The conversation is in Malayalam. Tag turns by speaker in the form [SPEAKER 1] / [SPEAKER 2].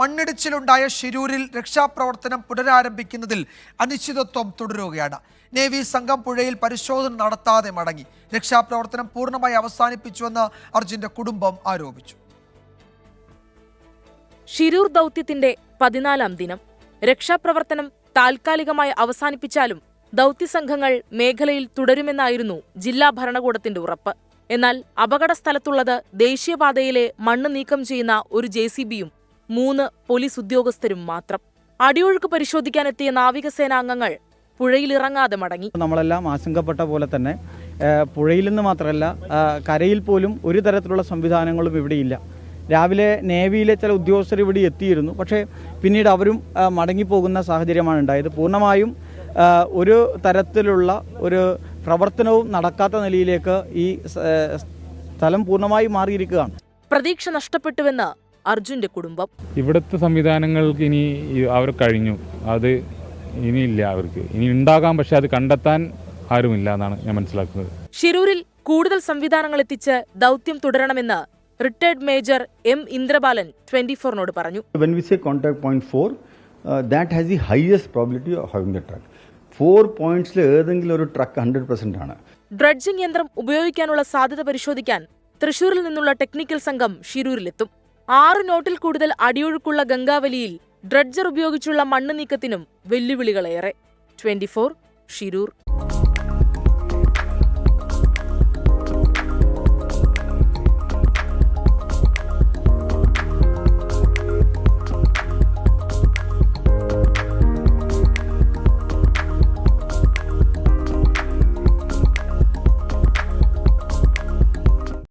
[SPEAKER 1] മണ്ണിടിച്ചിലുണ്ടായ ഷിരൂരിൽ രക്ഷാപ്രവർത്തനം പുനരാരംഭിക്കുന്നതിൽ അനിശ്ചിതത്വം തുടരുകയാണ്. നേവി സംഘം പുഴയിൽ പരിശോധന നടത്താതെ മടങ്ങി. രക്ഷാപ്രവർത്തനം പൂർണ്ണമായി അവസാനിപ്പിച്ചുവെന്ന് അർജുന്റെ കുടുംബം ആരോപിച്ചു.
[SPEAKER 2] ഷിരൂർ ദൗത്യത്തിന്റെ 14-ാം ദിനം. രക്ഷാപ്രവർത്തനം താൽക്കാലികമായി അവസാനിപ്പിച്ചാലും ദൗത്യസംഘങ്ങൾ മേഖലയിൽ തുടരുമെന്നായിരുന്നു ജില്ലാ ഭരണകൂടത്തിന്റെ ഉറപ്പ്. എന്നാൽ അപകട സ്ഥലത്തുള്ളത് ദേശീയപാതയിലെ മണ്ണ് നീക്കം ചെയ്യുന്ന ഒരു JCBയും 3 പോലീസ് ഉദ്യോഗസ്ഥരും മാത്രം. അടിയൊഴുക്ക് പരിശോധിക്കാനെത്തിയ നാവികസേനാംഗങ്ങൾ പുഴയിലിറങ്ങാതെ മടങ്ങി.
[SPEAKER 3] നമ്മളെല്ലാം ആശങ്കപ്പെട്ട പോലെ തന്നെ പുഴയിൽ നിന്ന് മാത്രമല്ല കരയിൽ പോലും ഒരു തരത്തിലുള്ള സംവിധാനങ്ങളും ഇവിടെയില്ല. രാവിലെ നേവിയിലെ ചില ഉദ്യോഗസ്ഥർ ഇവിടെ എത്തിയിരുന്നു, പക്ഷേ പിന്നീട് അവരും മടങ്ങിപ്പോകുന്ന സാഹചര്യമാണ് ഉണ്ടായത്. പൂർണ്ണമായും ഒരു തരത്തിലുള്ള ഒരു പ്രവർത്തനവും നടക്കാത്ത നിലയിലേക്ക് ഈ സ്ഥലം പൂർണ്ണമായി മാറിയിരിക്കുകയാണ്.
[SPEAKER 2] പ്രതീക്ഷ നഷ്ടപ്പെട്ടുവെന്ന് അർജുന്റെ കുടുംബം.
[SPEAKER 4] ഇവിടുത്തെ സംവിധാനങ്ങൾക്ക് ഇനി അവർ കഴിഞ്ഞു, അത് ഇനിയില്ല, അവർക്ക് ഇനി ഉണ്ടാകാം, പക്ഷെ അത് കണ്ടെത്താൻ ആരുമില്ല എന്നാണ് ഞാൻ മനസ്സിലാക്കുന്നത്.
[SPEAKER 2] ഷിരൂരിൽ കൂടുതൽ സംവിധാനങ്ങൾ എത്തിച്ച് ദൗത്യം തുടരണമെന്ന് റിട്ടയർഡ് മേജർ M. ഇന്ദ്രബാലൻ 24-നോട് പറഞ്ഞു.
[SPEAKER 5] When we say contact point 4, that has the highest probability of having the truck. 4 points ഏതെങ്കിലും ഒരു ട്രക്ക് 100% ആണ്.
[SPEAKER 2] ഡ്രഡ്ജിംഗ് യന്ത്രം ഉപയോഗിക്കാനുള്ള സാധ്യത പരിശോധിക്കാൻ തൃശൂരിൽ നിന്നുള്ള ടെക്നിക്കൽ സംഘം ഷിരൂരിലെത്തും. 6 നോട്ടിൽ കൂടുതൽ അടിയൊഴുക്കുള്ള ഗംഗാവലിയിൽ ഡ്രഡ്ജർ ഉപയോഗിച്ചുള്ള മണ്ണ് നീക്കത്തിനും വെല്ലുവിളികളേറെ. 24 ഷിരൂർ.